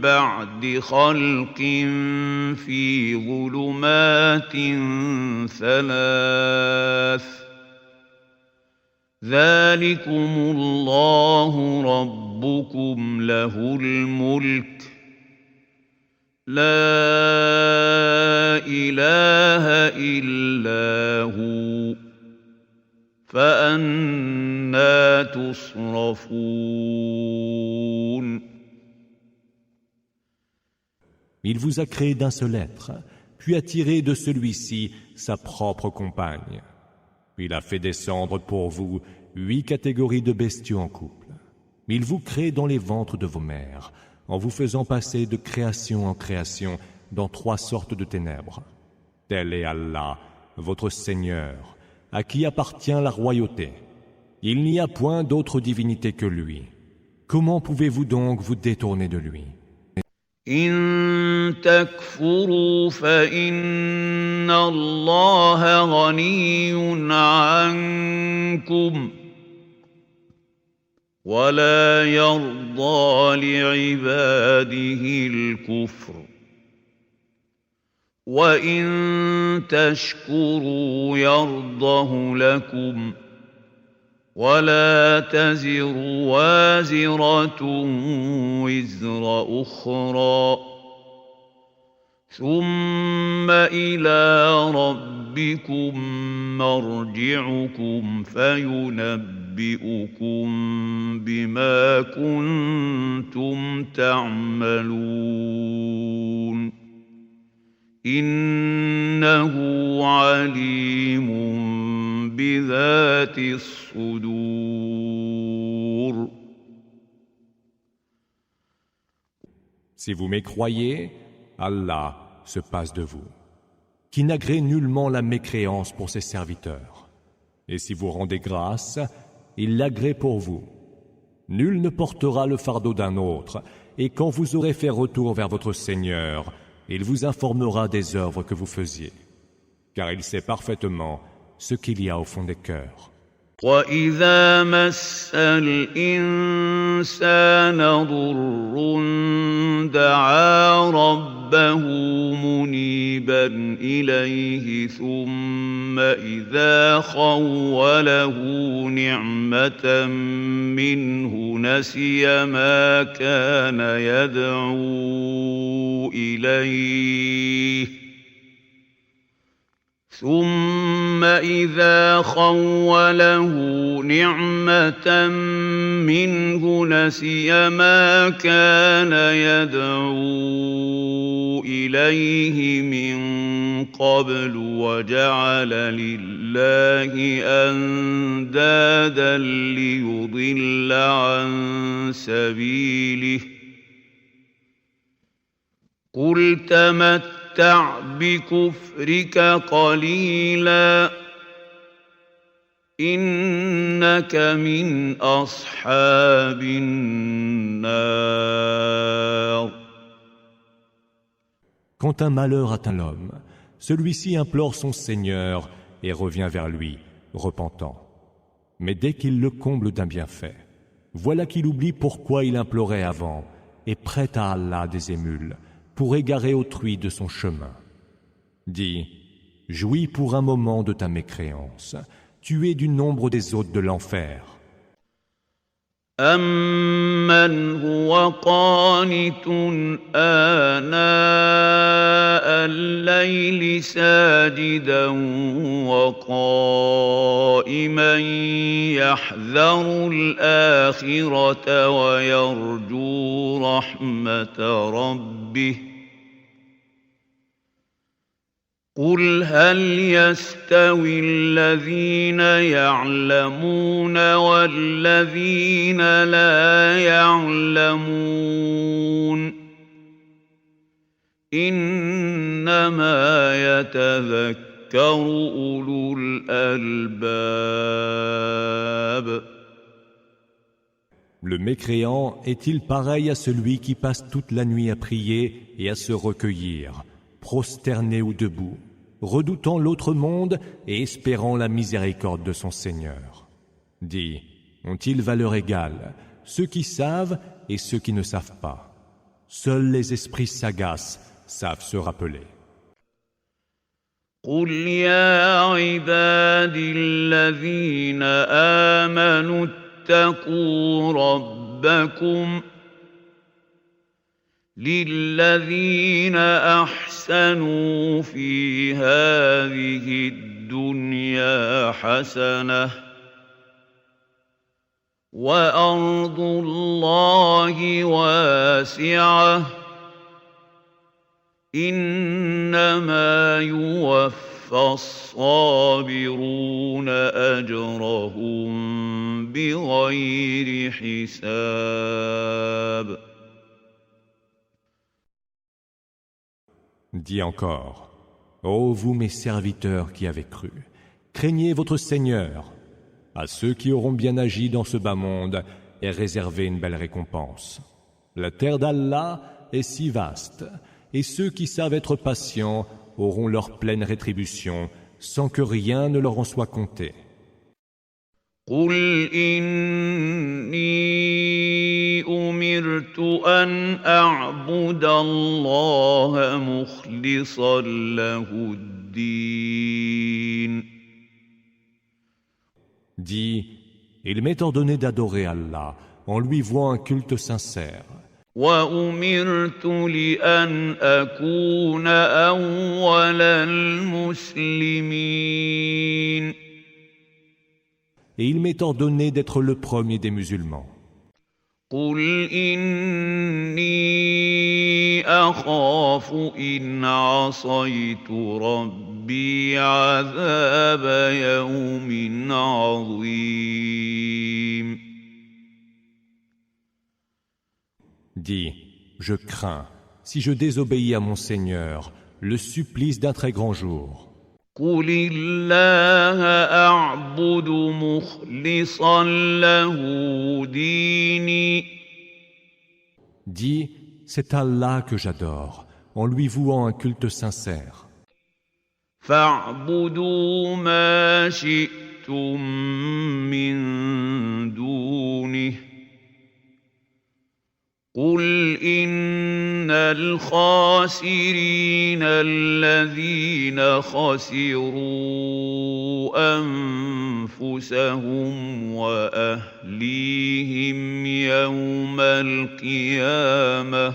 بعد خلق في ظلمات 3 ذلكم الله ربكم له الملك لا إله إلا هو فأنى تصرفون. Il vous a créé d'un seul être, puis a tiré de celui-ci sa propre compagne. Il a fait descendre pour vous 8 catégories de bestiaux en couple. Il vous crée dans les ventres de vos mères, en vous faisant passer de création en création dans 3 sortes de ténèbres. Tel est Allah, votre Seigneur, à qui appartient la royauté. Il n'y a point d'autre divinité que lui. Comment pouvez-vous donc vous détourner de lui? إن تكفروا فإن الله غني عنكم ولا يرضى لعباده الكفر وإن تشكروا يرضه لكم ولا تزر وازرة وزر أخرى ثم إلى ربكم مرجعكم فينبئكم بما كنتم تعملون إنه عليم بذات الصدور. Si vous mécroyez, Allah se passe de vous, qui n'agrée nullement la mécréance pour ses serviteurs. Et si vous rendez grâce, il l'agrée pour vous. Nul ne portera le fardeau d'un autre, et quand vous aurez fait retour vers votre Seigneur, il vous informera des œuvres que vous faisiez, car il sait parfaitement ce qu'il y a au fond des cœurs. وَإِذَا مَسَّ الْإِنسَانَ ضُرٌّ دَعَا رَبَّهُ مُنِيبًا إِلَيْهِ ثُمَّ إِذَا خَوَّلَهُ نِعْمَةً مِّنْهُ نَسِيَ مَا كَانَ يَدْعُو إِلَيْهِ ثم إذا خوله نعمة منه نسي ما كان يدعو إليه من قبل وجعل لله أندادا ليضل عن سبيله قل تمتع بكفرك قليلا إنك من أصحاب النار. Quand un malheur atteint l'homme, celui-ci implore son Seigneur et revient vers lui, repentant. Mais dès qu'il le comble d'un bienfait, voilà qu'il oublie pourquoi il implorait avant et prête à Allah des émules pour égarer autrui de son chemin. Dis, jouis pour un moment de ta mécréance, tu es du nombre des hôtes de l'enfer. أَمَّنْ هُوَ قَانِتٌ آنَاءَ اللَّيْلِ سَاجِدًا وَقَائِمًا يَحْذَرُ الْآخِرَةَ وَيَرْجُو رَحْمَةَ رَبِّهِ قُلْ هَلْ يَسْتَوِي الَّذِينَ يَعْلَمُونَ وَالَّذِينَ لَا يَعْلَمُونَ إِنَّمَا يَتَذَكَّرُ أُولُو الْأَلْبَابِ. Le mécréant est-il pareil à celui qui passe toute la nuit à prier et à se recueillir, prosterné ou debout, redoutant l'autre monde et espérant la miséricorde de son Seigneur? Dis, ont-ils valeur égale, ceux qui savent et ceux qui ne savent pas? Seuls les esprits sagaces savent se rappeler. قُلْ يَا عِبَادِي الَّذِينَ آمَنُوا اتَّقُوا رَبَّكُمْ لِلَّذِينَ أَحْسَنُوا فِي هَٰذِهِ الدُّنْيَا حَسَنَةٌ وَأَرْضُ اللَّهِ وَاسِعَةٌ إِنَّمَا يُوَفَّى الصَّابِرُونَ أَجْرَهُم بِغَيْرِ حِسَابٍ. Dis encore, ô vous mes serviteurs qui avez cru, craignez votre Seigneur. À ceux qui auront bien agi dans ce bas monde est réservée une belle récompense. La terre d'Allah est si vaste, et ceux qui savent être patients auront leur pleine rétribution sans que rien ne leur en soit compté. قُلْ إِنِّي أُمِرْتُ أَنْ أَعْبُدَ اللَّهَ مُخْلِصًا لَهُ الدِّينَ. Dis, il m'est ordonné d'adorer Allah en lui vouant un culte sincère. وَأُمِرْتُ لِأَنْ أَكُونَ أَوَّلَ الْمُسْلِمِينَ. Et il m'est ordonné d'être le premier des musulmans. قُلْ إِنِّي أَخَافُ إِنْ عَصَيْتُ رَبِّي عَذَابَ يَوْمٍ عَظِيمٍ. Dis, je crains, si je désobéis à mon Seigneur, le supplice d'un très grand jour. قُلِ اللَّهَ أَعْبُدُ مُخْلِصًا لَهُ دِينِي. Dis, c'est Allah que j'adore, en lui vouant un culte sincère. فَاعْبُدُوا مَا شِئْتُم مِّن دُونِهِ قُلْ إِنَّ الْخَاسِرِينَ الَّذِينَ خَسِرُوا أَنفُسَهُمْ وَأَهْلِيهِمْ يَوْمَ الْقِيَامَةِ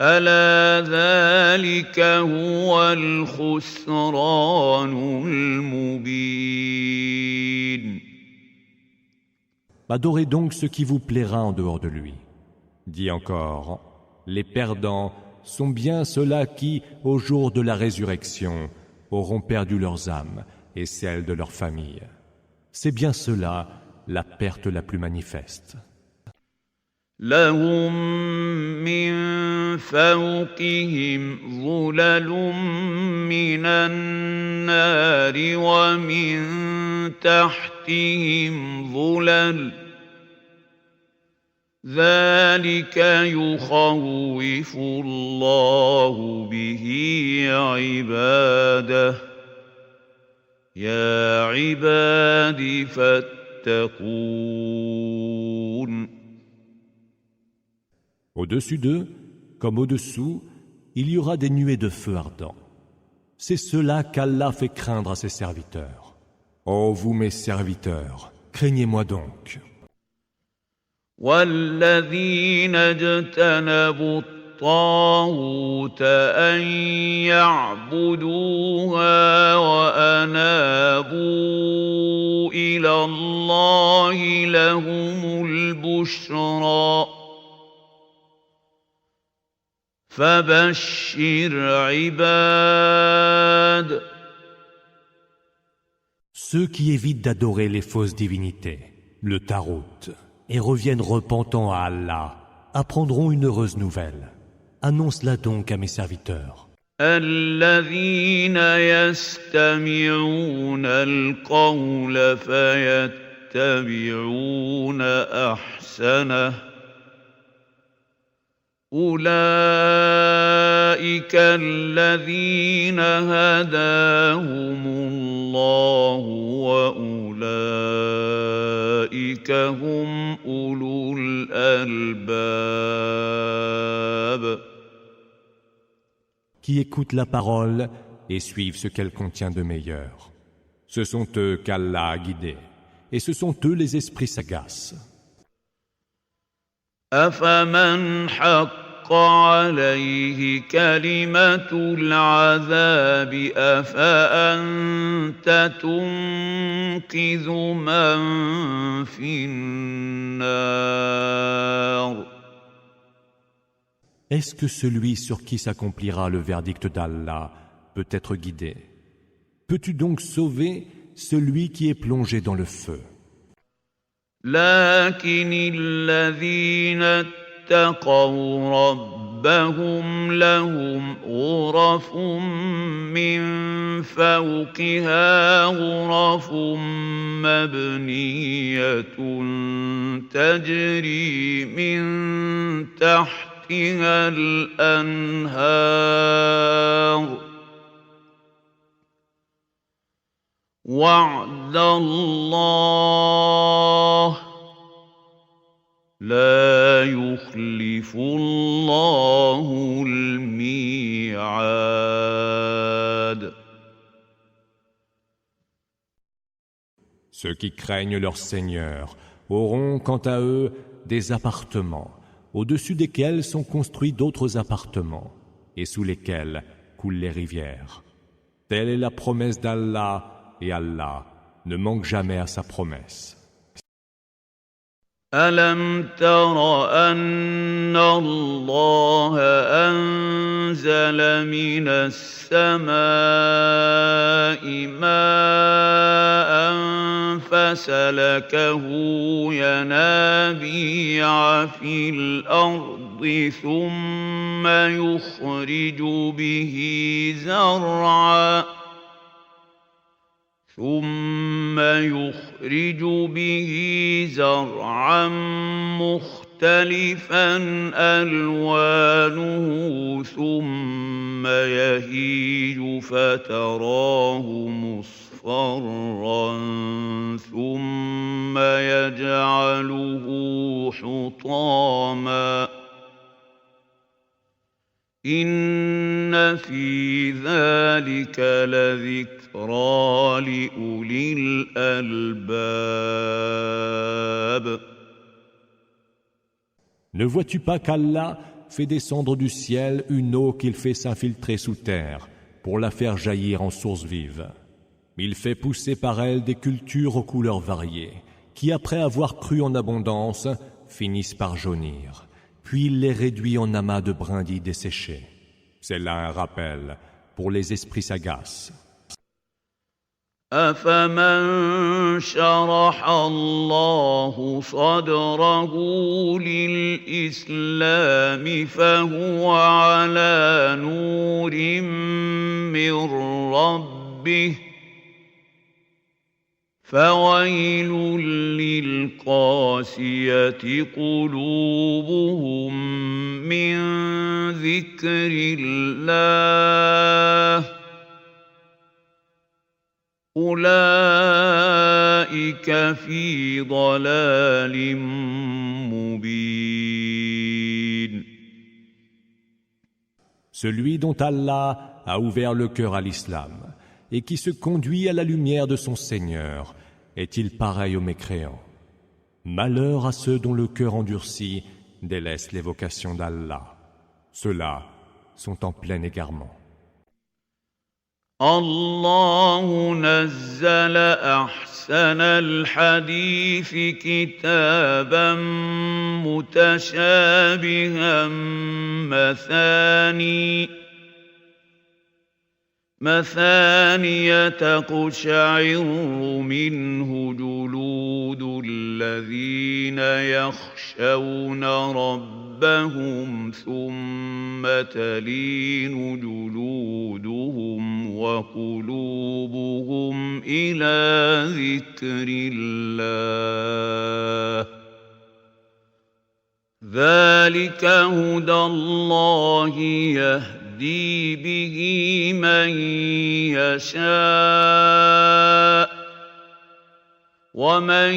ألا ذلك هو الخسران المبين. Adorez donc ce qui vous plaira en dehors de lui. Dit encore, les perdants sont bien ceux-là qui, au jour de la résurrection, auront perdu leurs âmes et celles de leur famille. C'est bien cela la perte la plus manifeste. لهم من فوقهم ظلل من النار ومن تحتهم ظلل ذلك يخوف الله به عباده يا عباد فاتقون. Au-dessus d'eux, comme au-dessous, il y aura des nuées de feu ardent. C'est cela qu'Allah fait craindre à ses serviteurs. Ô vous mes serviteurs, craignez-moi donc. والذين اجتنبوا الطاغوت أن يعبدوها وأنابوا إلى الله لهم البشرى فبشر عباد. Ceux qui évitent d'adorer les fausses divinités, le tarot, et reviennent repentants à Allah, apprendront une heureuse nouvelle. Annonce-la donc à mes serviteurs. الذين يستمعون القول فيتبعون أحسنه أولئك الذين هداهم الله وأولئك هم أولو الألباب. Qui écoutent la parole et suivent ce qu'elle contient de meilleur. Ce sont eux qu'Allah a guidés, et ce sont eux les esprits sagaces. أفمن حق عليه كلمة العذاب أفأنت تنقذ من في النار. Est-ce que celui sur qui s'accomplira le verdict d'Allah peut être guidé? Peux-tu donc sauver celui qui est plongé dans le feu? لكن الذين اتقوا ربهم لهم غرف من فوقها غرف مبنية تجري من تحتها الأنهار وعد الله لا يخلف الله الميعاد. Ceux qui craignent leur Seigneur auront quant à eux des appartements, au-dessus desquels sont construits d'autres appartements, et sous lesquels coulent les rivières. Telle est la promesse d'Allah, et Allah ne manque jamais à sa promesse. ألم تر أن الله أنزل من السماء ماء فسلكه ينابيع في الأرض ثم يخرج به زرعا مختلفا ألوانه ثم يهيج فتراه مصفرا ثم يجعله حطاما إن في ذلك لذكرى لأولي الألباب. Ne vois-tu pas qu'Allah fait descendre du ciel une eau qu'il fait s'infiltrer sous terre pour la faire jaillir en source vive. Il fait pousser par elle des cultures aux couleurs variées, qui après avoir cru en abondance, finissent par jaunir. Puis il les réduit en amas de brindilles desséchées. C'est là un rappel pour les esprits sagaces. أفمن شرح الله صدره للإسلام فهو على نور من ربه فويل للقاسية قلوبهم من ذكر الله أولئك في ضلال مبين. Celui dont Allah a ouvert le cœur à l'islam et qui se conduit à la lumière de son Seigneur, est-il pareil aux mécréants? Malheur à ceux dont le cœur endurci délaisse l'évocation d'Allah. Ceux-là sont en plein égarement. الله نزل أحسن الحديث كتابا متشابها مثانية تقشعر منه جلود الذين يخشون ربهم ثم تلين جلودهم وقلوبهم إلى ذكر الله ذلك هدى الله يهدي به من يشاء ومن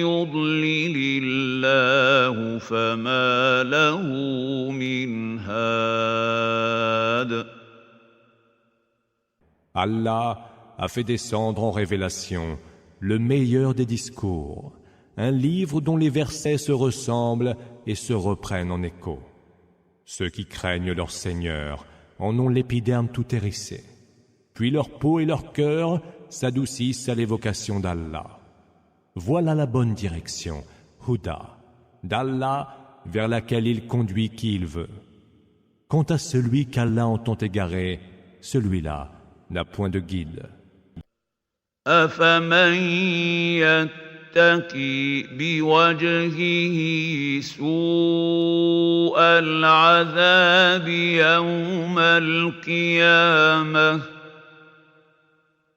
يضلل الله فما له من هاد. Allah a fait descendre en révélation le meilleur des discours, un livre dont les versets se ressemblent et se reprennent en écho. Ceux qui craignent leur Seigneur en ont l'épiderme tout hérissé, puis leur peau et leur cœur s'adoucissent à l'évocation d'Allah. Voilà la bonne direction, Huda, d'Allah vers laquelle il conduit qui il veut. Quant à celui qu'Allah entend égarer, celui-là n'a point de guide. أفمن يتقي بوجهه سوء العذاب يوم القيامة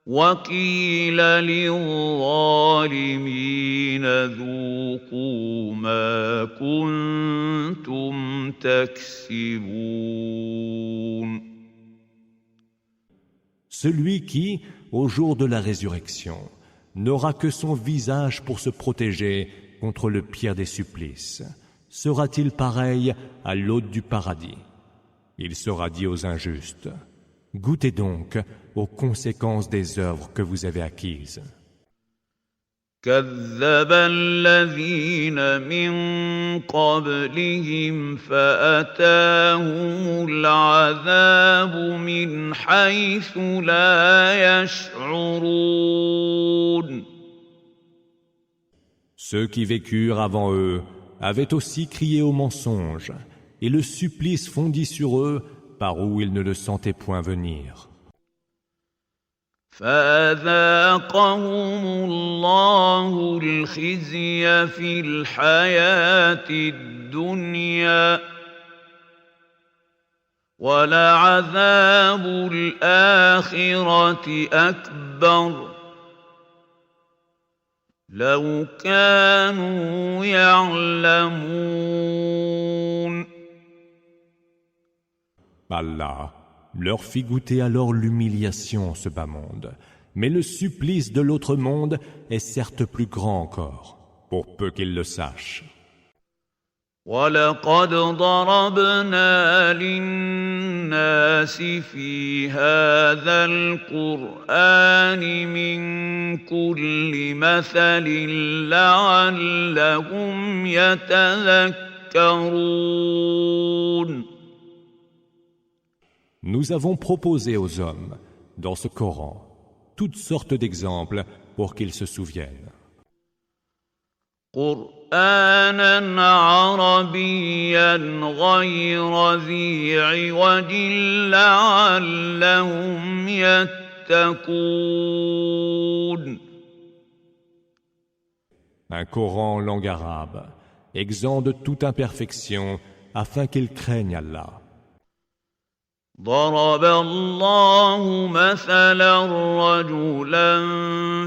وقيل للظالمين ذوقوا ما كنتم تكسبون. Celui qui, au jour de la résurrection, n'aura que son visage pour se protéger contre le pire des supplices, sera-t-il pareil à l'hôte du paradis? Il sera dit aux injustes: goûtez donc aux conséquences des œuvres que vous avez acquises. كذب الذين من قبلهم فأتاهم العذاب من حيث لا يشعرون. Ceux qui vécurent avant eux avaient aussi crié au mensonge, et le supplice fondit sur eux par où ils ne le sentaient point venir. فأذاقهم الله الخزي في الحياة الدنيا ولعذاب الآخرة أكبر لو كانوا يعلمون. Allah leur fit goûter alors l'humiliation en ce bas monde, mais le supplice de l'autre monde est certes plus grand encore, pour peu qu'ils le sachent. وَلَقَدْ ضَرَبْنَا لِلنَّاسِ فِي هَذَا الْقُرْآنِ مِنْ كُلِّ مَثَلٍ لَعَلَّهُمْ يَتَذَكَّرُونَ. يذكرون. Nous avons proposé aux hommes, dans ce Coran, toutes sortes d'exemples pour qu'ils se souviennent. قرآنا عربيا غير ذي عوج لعلهم يتقون. Un Coran en langue arabe, exempt de toute imperfection, afin qu'ils craignent Allah. ضرب الله مثلا رجلا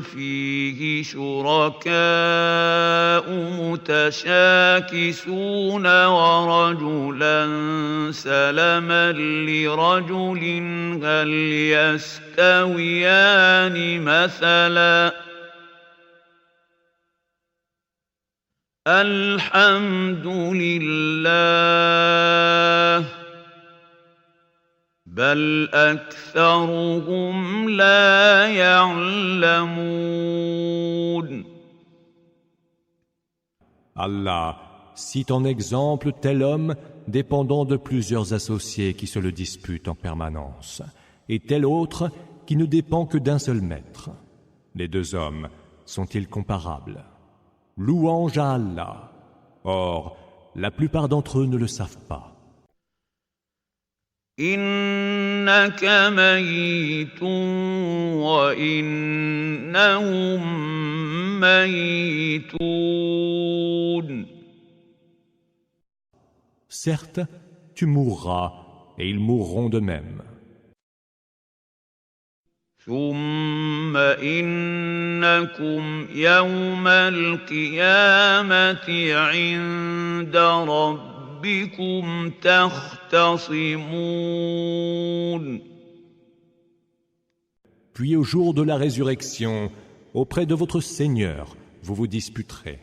فيه شركاء متشاكسون ورجلا سلما لرجل هل يستويان مثلا الحمد لله بل أكثرهم لا يعلمون. Allah cite en exemple tel homme dépendant de plusieurs associés qui se le disputent en permanence, et tel autre qui ne dépend que d'un seul maître. Les deux hommes sont-ils comparables? Louange à Allah. Or, la plupart d'entre eux ne le savent pas. إنك ميت وإنهم ميتون. Certes, tu mourras et ils mourront de même. ثم إنكم يوم القيامة عند ربكم تختصمون. Puis au jour de la résurrection, auprès de votre Seigneur, vous vous disputerez.